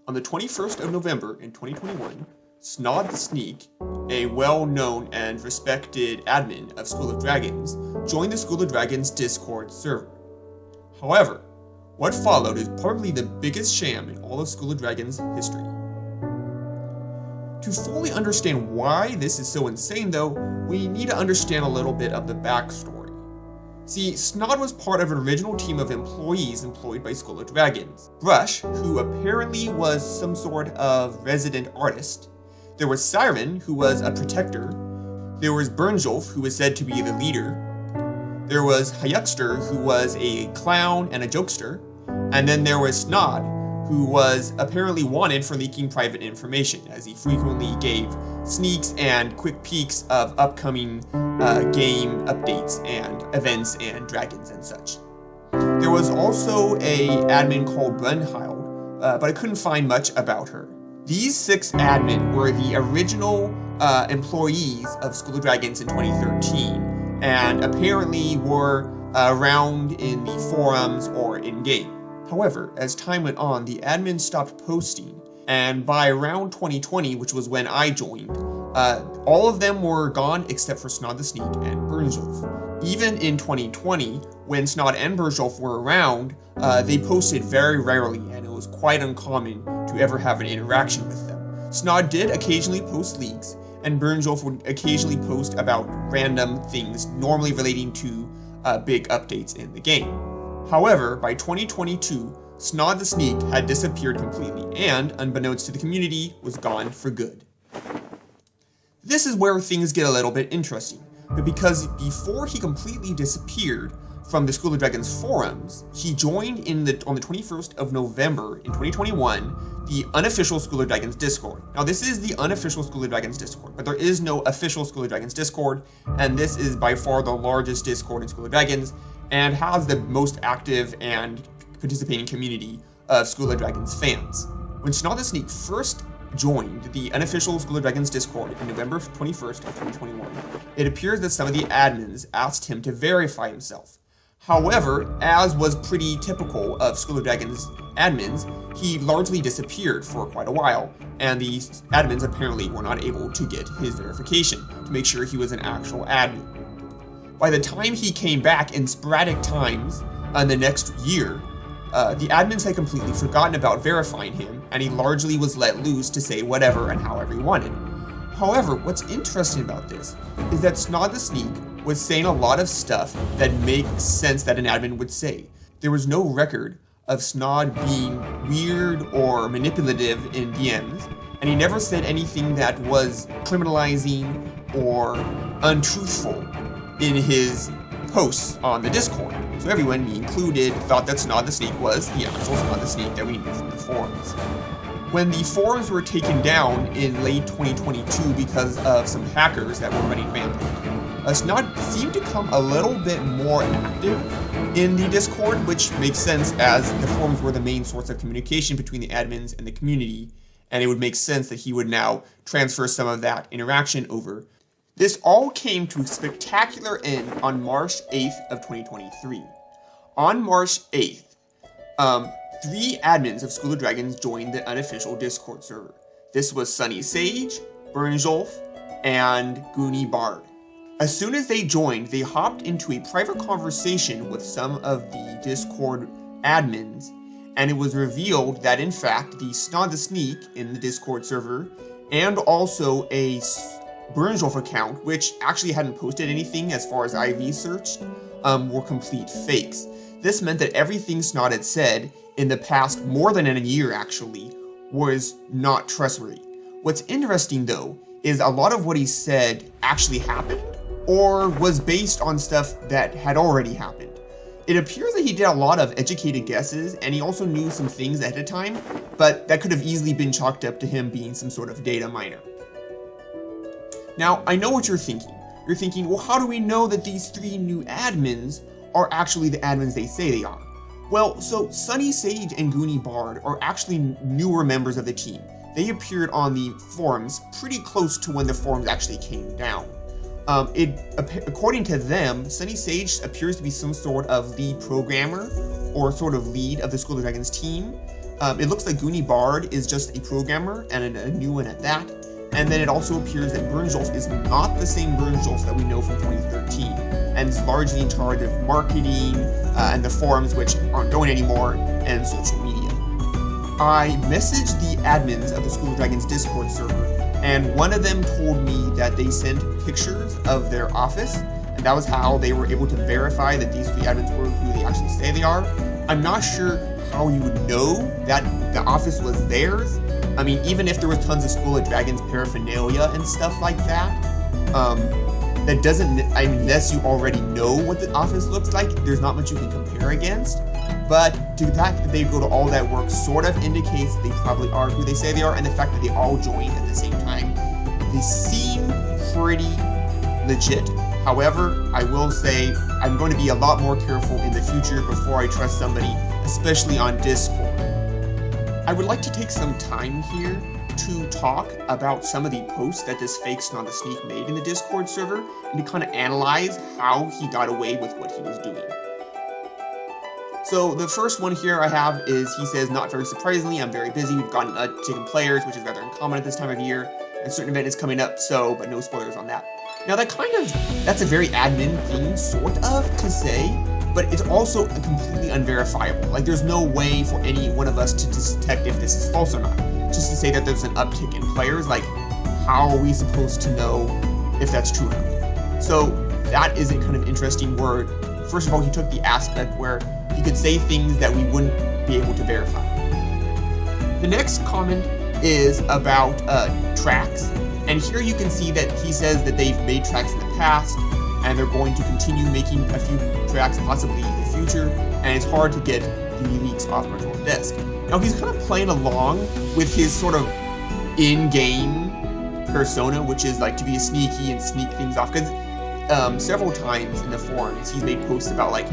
On the 21st of November in 2021, Snod the Sneak, a well-known and respected admin of School of Dragons, joined the School of Dragons Discord server. However, what followed is probably the biggest sham in all of School of Dragons history. To fully understand why this is so insane though, we need to understand a little bit of the backstory. See, Snod was part of an original team of employees employed by School of Dragons. Brush, who apparently was some sort of resident artist. There was Siren, who was a protector. There was Brynjolf, who was said to be the leader. There was Hyuxter, who was a clown and a jokester. And then there was Snod, who was apparently wanted for leaking private information, as he frequently gave sneaks and quick peeks of upcoming game updates and events and dragons and such. There was also a admin called Brynjolf, but I couldn't find much about her. These 6 admin were the original employees of School of Dragons in 2013, and apparently were around in the forums or in-game. However, as time went on, the admin stopped posting, and by around 2020, which was when I joined, all of them were gone except for Snod the Sneak and Brynjolf. Even in 2020, when Snod and Brynjolf were around, they posted very rarely, and it was quite uncommon to ever have an interaction with them. Snod did occasionally post leaks, and Brynjolf would occasionally post about random things, normally relating to big updates in the game. However, by 2022, Snod the Sneak had disappeared completely and, unbeknownst to the community, was gone for good. This is where things get a little bit interesting, but because before he completely disappeared from the School of Dragons forums, he joined on the 21st of November in 2021, the unofficial School of Dragons Discord. Now this is the unofficial School of Dragons Discord, but there is no official School of Dragons Discord, and this is by far the largest Discord in School of Dragons, and has the most active and participating community of School of Dragons fans. When Snod the Sneak first joined the unofficial School of Dragons Discord in November 21st of 2021, it appears that some of the admins asked him to verify himself. However, as was pretty typical of School of Dragons admins, he largely disappeared for quite a while, and the admins apparently were not able to get his verification to make sure he was an actual admin. By the time he came back in sporadic times in the next year, the admins had completely forgotten about verifying him, and he largely was let loose to say whatever and however he wanted. However, what's interesting about this is that Snod the Sneak was saying a lot of stuff that makes sense that an admin would say. There was no record of Snod being weird or manipulative in DMs, and he never said anything that was criminalizing or untruthful in his posts on the Discord. So everyone, me included, thought that Snod the Sneak was the actual Snod the Sneak that we knew from the forums. When the forums were taken down in late 2022 because of some hackers that were running rampant, Snod seemed to come a little bit more active in the Discord, which makes sense as the forums were the main source of communication between the admins and the community, and it would make sense that he would now transfer some of that interaction over. This all came to a spectacular end on March 8th of 2023. On March 8th, 3 admins of School of Dragons joined the unofficial Discord server. This was Sunny Sage, Brynjolf, and Goonie Bard. As soon as they joined, they hopped into a private conversation with some of the Discord admins, and it was revealed that in fact the Snod the Sneak in the Discord server, and also a Brynjolf account, which actually hadn't posted anything as far as I researched, were complete fakes. This meant that everything Snod had said in the past more than a year actually was not trustworthy. What's interesting though is a lot of what he said actually happened, or was based on stuff that had already happened. It appears that he did a lot of educated guesses, and he also knew some things ahead of time, but that could have easily been chalked up to him being some sort of data miner. Now, I know what you're thinking. You're thinking, well, how do we know that these 3 new admins are actually the admins they say they are? Well, so Sunny Sage and Goonie Bard are actually newer members of the team. They appeared on the forums pretty close to when the forums actually came down. According to them, Sunny Sage appears to be some sort of lead programmer or sort of lead of the School of Dragons team, It looks like Goonie Bard is just a programmer, and a new one at that. And then it also appears that Brynjolf is not the same Brynjolf that we know from 2013, and is largely in charge of marketing and the forums, which aren't going anymore, and social media. I messaged the admins of the School of Dragons Discord server, and one of them told me that they sent pictures of their office, and that was how they were able to verify that these 3 admins were who they actually say they are. I'm not sure how you would know that the office was theirs. I mean, even if there was tons of School of Dragons paraphernalia and stuff like that, that doesn't, I mean, unless you already know what the office looks like, there's not much you can compare against. But the fact that they go to all that work sort of indicates they probably are who they say they are, and the fact that they all joined at the same time, they seem pretty legit. However, I will say I'm going to be a lot more careful in the future before I trust somebody, especially on Discord. I would like to take some time here to talk about some of the posts that this fake Snod the Sneak made in the Discord server, and to kind of analyze how he got away with what he was doing. So the first one here I have is, he says, not very surprisingly, I'm very busy. We've gotten a tick in players, which is rather uncommon at this time of year. And a certain event is coming up, but no spoilers on that. Now that's a very admin thing, sort of, to say, but it's also completely unverifiable. Like, there's no way for any one of us to detect if this is false or not. Just to say that there's an uptick in players, like, how are we supposed to know if that's true or not? So that is a kind of interesting word. First of all, he took the aspect where he could say things that we wouldn't be able to verify. The next comment is about tracks, and here you can see that he says that they've made tracks in the past, and they're going to continue making a few tracks possibly in the future, and it's hard to get the leaks off Brynjolf's desk. Now he's kind of playing along with his sort of in-game persona, which is like to be sneaky and sneak things off, because several times in the forums he's made posts about like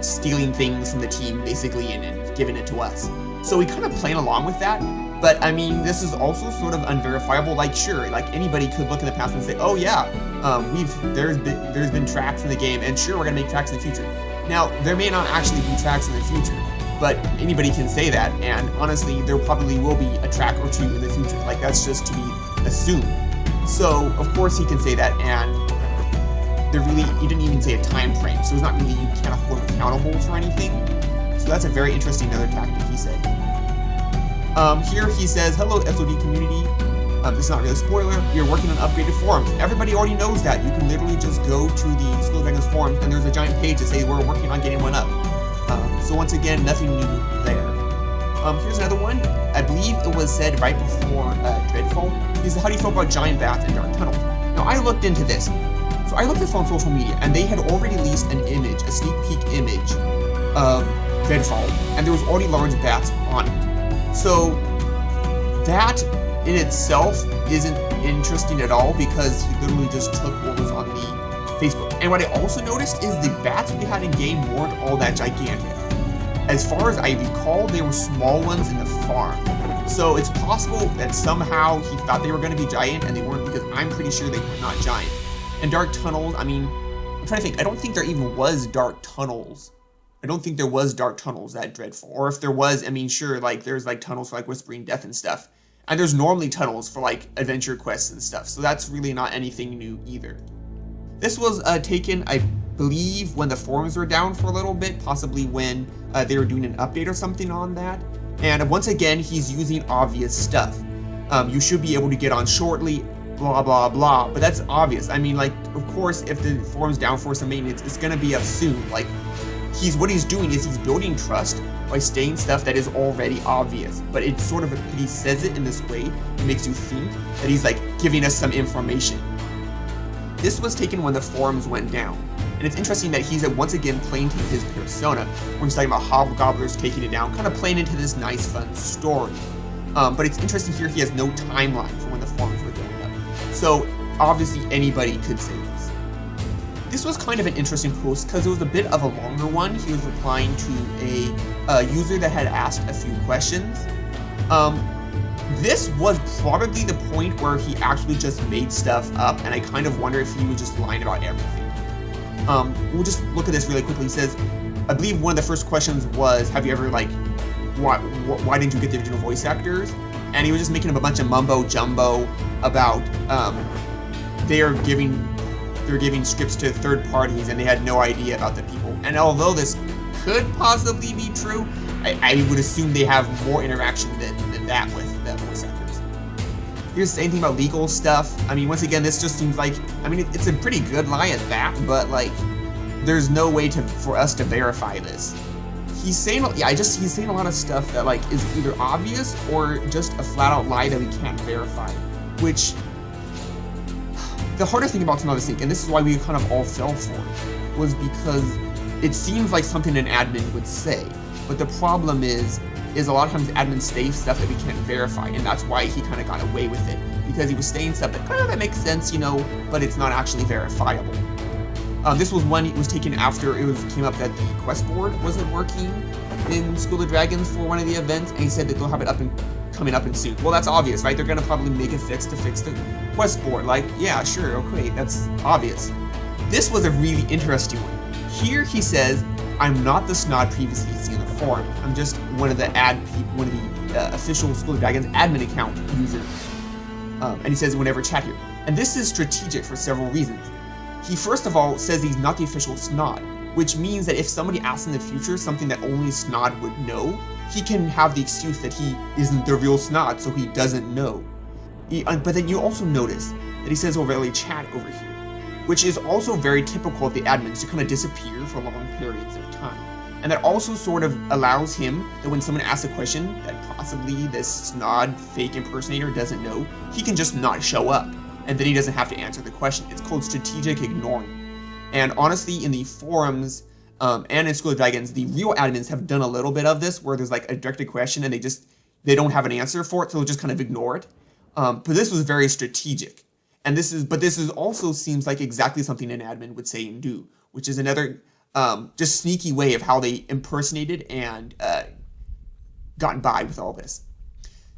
stealing things from the team basically and giving it to us. So we kind of playing along with that, but I mean, this is also sort of unverifiable. Like, sure, like anybody could look in the past and say, oh yeah, there's been tracks in the game, and sure, we're gonna make tracks in the future. Now, there may not actually be tracks in the future, but anybody can say that, and honestly, there probably will be a track or two in the future. Like, that's just to be assumed. So, of course he can say that, and he didn't even say a time frame, so it's not really, you can't hold him accountable for anything. So that's a very interesting other tactic he said. Here he says, hello SOD community, this is not really a spoiler, you're working on upgraded forums. Everybody already knows that. You can literally just go to the School of Dragons forums, and there's a giant page that says we're working on getting one up. So once again, nothing new there. Here's another one. I believe it was said right before Dreadfall. He said, how do you feel about giant bats and dark tunnels? Now I looked into this. So I looked at this on social media, and they had already released an image, a sneak peek image of Dreadfall, and there was already large bats on it. So that in itself isn't interesting at all, because he literally just took what was on the Facebook. And what I also noticed is the bats we had in game weren't all that gigantic. As far as I recall, they were small ones in the farm. So it's possible that somehow he thought they were going to be giant and they weren't, because I'm pretty sure they were not giant. And dark tunnels, I mean, I'm trying to think, I don't think there even was dark tunnels. I don't think there was dark tunnels at Dreadfall. Or if there was, I mean, sure, like, there's, like, tunnels for, like, Whispering Death and stuff. And there's normally tunnels for, like, adventure quests and stuff. So that's really not anything new either. This was taken, I believe, when the forums were down for a little bit, possibly when they were doing an update or something on that. And once again, he's using obvious stuff. You should be able to get on shortly, blah, blah, blah, but that's obvious. I mean, like, of course, if the forum's down for some maintenance, it's gonna be up soon. Like, what he's doing is he's building trust by saying stuff that is already obvious, but it's sort of, he says it in this way, it makes you think that he's, like, giving us some information. This was taken when the forums went down, and it's interesting that he's once again playing to his persona, when he's talking about hobgoblins taking it down, kind of playing into this nice, fun story. But it's interesting here, he has no timeline for when the forums were going up. So, obviously, anybody could say this. This was kind of an interesting post, because it was a bit of a longer one. He was replying to a user that had asked a few questions. This was probably the point where he actually just made stuff up, and I kind of wonder if he was just lying about everything. We'll just look at this really quickly. He says, I believe one of the first questions was, have you ever, like, why didn't you get the original voice actors? And he was just making up a bunch of mumbo jumbo about they're giving scripts to third parties and they had no idea about the people. And although this could possibly be true, I would assume they have more interaction than that with the voice actors. Here's anything about legal stuff. I mean, once again, this just seems like, I mean, it's a pretty good lie at that, but like, there's no way for us to verify this. He's saying a lot of stuff that like is either obvious or just a flat out lie that we can't verify. Which, the harder thing about Snod, and this is why we kind of all fell for it, was because it seems like something an admin would say. But the problem is a lot of times admins say stuff that we can't verify, and that's why he kind of got away with it, because he was saying stuff that that makes sense, but it's not actually verifiable. This was one. It was taken after came up that the quest board wasn't working in School of Dragons for one of the events, and he said that they'll have it coming up in soon. Well, that's obvious, right? They're gonna probably make a fix to fix the quest board. Like, yeah, sure, okay, that's obvious. This was a really interesting one. Here he says, "I'm not the Snod previously seen in the forum. I'm just one of the official School of Dragons admin account users." And he says, "Whenever chat here." And this is strategic for several reasons. He first of all says he's not the official Snod, which means that if somebody asks in the future something that only Snod would know, he can have the excuse that he isn't the real Snod, so he doesn't know. But then you also notice that he says overlay chat over here, which is also very typical of the admins to kind of disappear for long periods of time. And that also sort of allows him that when someone asks a question that possibly this Snod fake impersonator doesn't know, he can just not show up. And then he doesn't have to answer the question. It's called strategic ignoring. And honestly, in the forums and in School of Dragons, the real admins have done a little bit of this, where there's like a directed question and they don't have an answer for it, so they'll just kind of ignore it. But this was very strategic. And this is also seems like exactly something an admin would say and do, which is another just sneaky way of how they impersonated and gotten by with all this.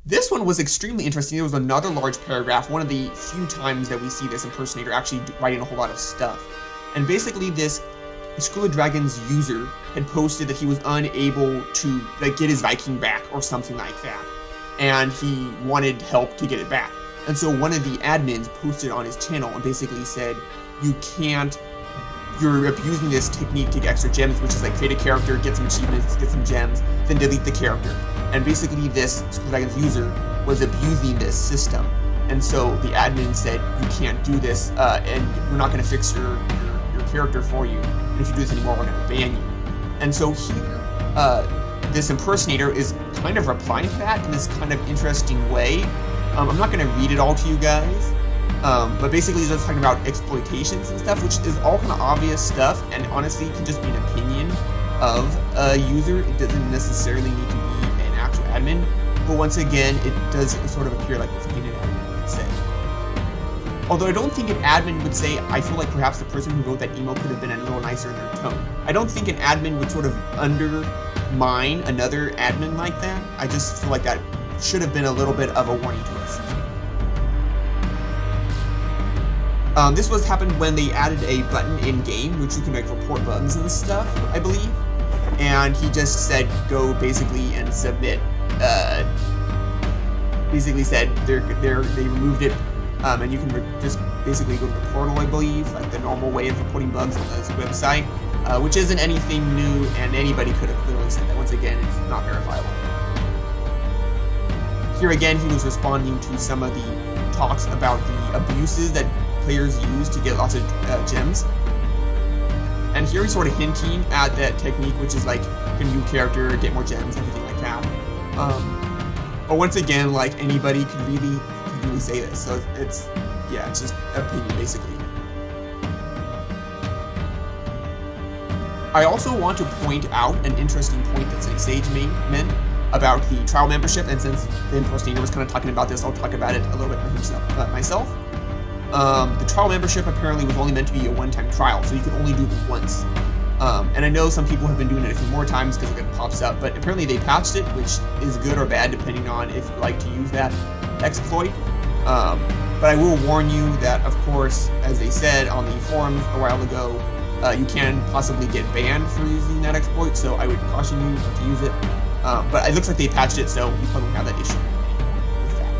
This one was extremely interesting. There was another large paragraph, one of the few times that we see this impersonator actually writing a whole lot of stuff. And basically this School of Dragons user had posted that he was unable to get his Viking back or something like that. And he wanted help to get it back. And so one of the admins posted on his channel and basically said, you're abusing this technique to get extra gems, which is like create a character, get some achievements, get some gems, then delete the character. And basically this School of Dragons user was abusing this system. And so the admin said, you can't do this, and we're not gonna fix your character for you. And if you do this anymore, we're gonna ban you. And so here, this impersonator is kind of replying to that in this kind of interesting way. I'm not gonna read it all to you guys, but basically he's just talking about exploitations and stuff, which is all kind of obvious stuff, and honestly it can just be an opinion of a user. It doesn't necessarily need to be an actual admin, but once again, it does sort of appear like something an admin would say. Although I don't think an admin would say, I feel like perhaps the person who wrote that email could have been a little nicer in their tone. I don't think an admin would sort of undermine another admin like that. I just feel like that should have been a little bit of a warning to us. This was happened when they added a button in game, which you can report bugs and stuff, I believe. And he just said, go basically and submit. Basically said they removed it, and you can just basically go to the portal, I believe, like the normal way of reporting bugs on this website, which isn't anything new, and anybody could have clearly said that. Once again, it's not verifiable. Here again, he was responding to some of the talks about the abuses that players use to get lots of gems. And here he's sort of hinting at that technique, which is like a new character, get more gems, everything like that. But once again, like anybody could really say this. So it's just opinion basically. I also want to point out an interesting point that Sage made about the trial membership, and since the impersonator was kind of talking about this, I'll talk about it a little bit myself. The trial membership apparently was only meant to be a one-time trial, so you could only do it once. And I know some people have been doing it a few more times because it pops up, but apparently they patched it, which is good or bad depending on if you like to use that exploit. But I will warn you that, of course, as they said on the forums a while ago, you can possibly get banned for using that exploit, so I would caution you to use it. but it looks like they patched it, so we probably won't have that issue with that.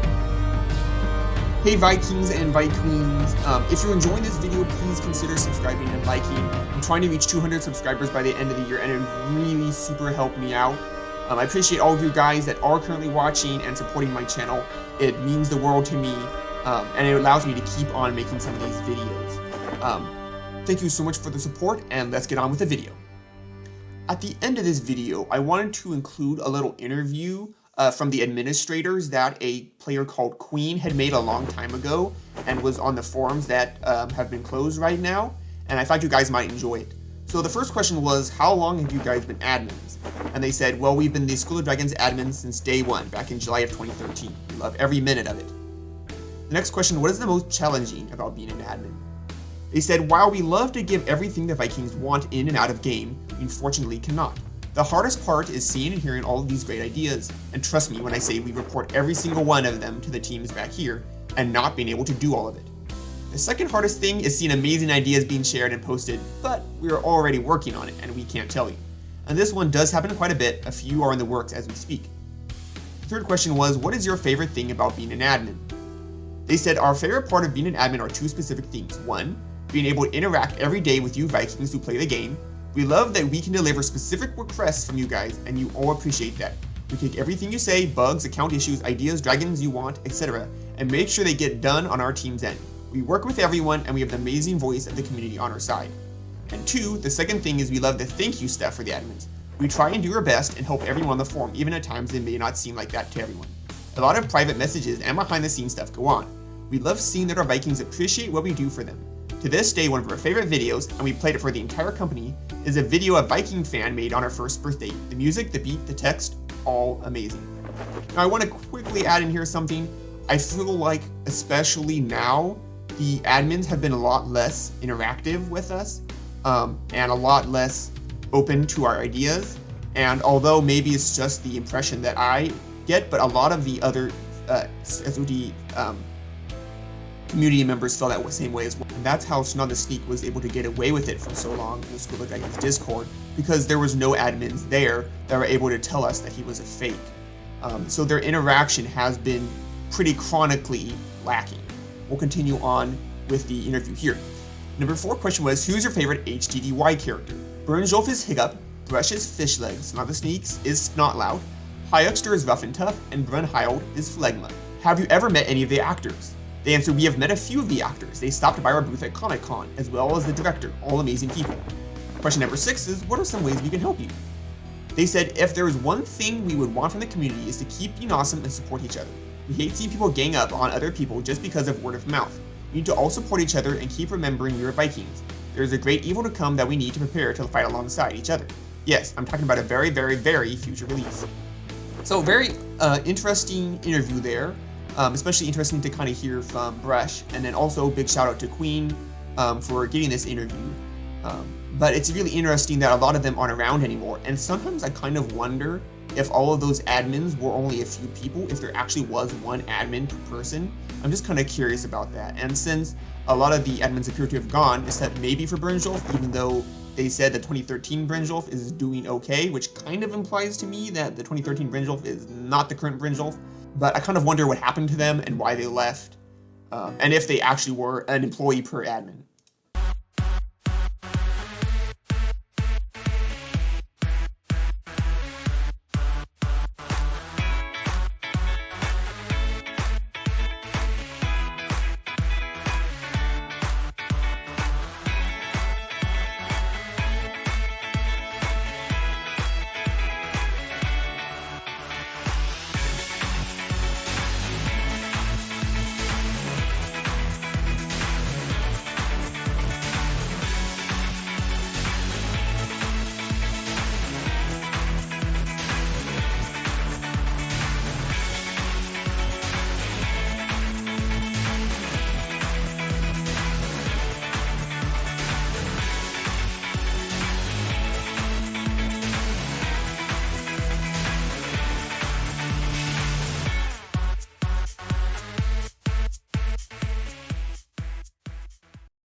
Hey Vikings and Vikings, if you're enjoying this video, please consider subscribing and liking. I'm trying to reach 200 subscribers by the end of the year, and it would really super help me out. I appreciate all of you guys that are currently watching and supporting my channel. It means the world to me, and it allows me to keep on making some of these videos. Thank you so much for the support, and let's get on with the video. At the end of this video, I wanted to include a little interview from the administrators that a player called Queen had made a long time ago and was on the forums that have been closed right now, and I thought you guys might enjoy it. So the first question was, how long have you guys been admins? And they said, well, we've been the School of Dragons admins since day one, back in July of 2013. We love every minute of it. The next question, what is the most challenging about being an admin? They said, while we love to give everything the Vikings want in and out of game, we unfortunately cannot. The hardest part is seeing and hearing all of these great ideas, and trust me when I say we report every single one of them to the teams back here, and not being able to do all of it. The second hardest thing is seeing amazing ideas being shared and posted, but we're already working on it, and we can't tell you. And this one does happen quite a bit, a few are in the works as we speak. The third question was, what is your favorite thing about being an admin? They said, our favorite part of being an admin are two specific things. One, being able to interact every day with you Vikings who play the game. We love that we can deliver specific requests from you guys, and you all appreciate that. We take everything you say, bugs, account issues, ideas, dragons you want, etc., and make sure they get done on our team's end. We work with everyone, and we have the amazing voice of the community on our side. And two, the second thing is we love the thank you stuff for the admins. We try and do our best and help everyone on the forum, even at times it may not seem like that to everyone. A lot of private messages and behind the scenes stuff go on. We love seeing that our Vikings appreciate what we do for them. To this day, one of our favorite videos, and we played it for the entire company, is a video a Viking fan made on our first birthday. The music, the beat, the text, all amazing. Now I want to quickly add in here something. I feel like, especially now, the admins have been a lot less interactive with us, and a lot less open to our ideas. And although maybe it's just the impression that I get, but a lot of the other SOD community members felt that same way as well. And that's how Snod the Sneak was able to get away with it for so long in the School of Dragons Discord, because there was no admins there that were able to tell us that he was a fake. So their interaction has been pretty chronically lacking. We'll continue on with the interview here. Number 4 question was, who's your favorite HDDY character? Brynjolf is Hiccup, Brush is Fishleg, Snod the Sneaks is Snotlout, Hyuxter is Rough and Tough, and Brunhild is Phlegma. Have you ever met any of the actors? They answered, we have met a few of the actors. They stopped by our booth at Comic-Con, as well as the director, all amazing people. Question number 6 is, what are some ways we can help you? They said, if there is one thing we would want from the community is to keep being awesome and support each other. We hate seeing people gang up on other people just because of word of mouth. We need to all support each other and keep remembering we are Vikings. There is a great evil to come that we need to prepare to fight alongside each other. Yes, I'm talking about a very, very, very future release. So very interesting interview there. Especially interesting to kind of hear from Brush, and then also big shout out to Queen for getting this interview. But it's really interesting that a lot of them aren't around anymore, and sometimes I kind of wonder if all of those admins were only a few people, if there actually was one admin per person. I'm just kind of curious about that. And since a lot of the admins appear to have gone, except maybe for Brynjolf, even though they said the 2013 Brynjolf is doing okay, which kind of implies to me that the 2013 Brynjolf is not the current Brynjolf. But I kind of wonder what happened to them and why they left, and if they actually were an employee per admin.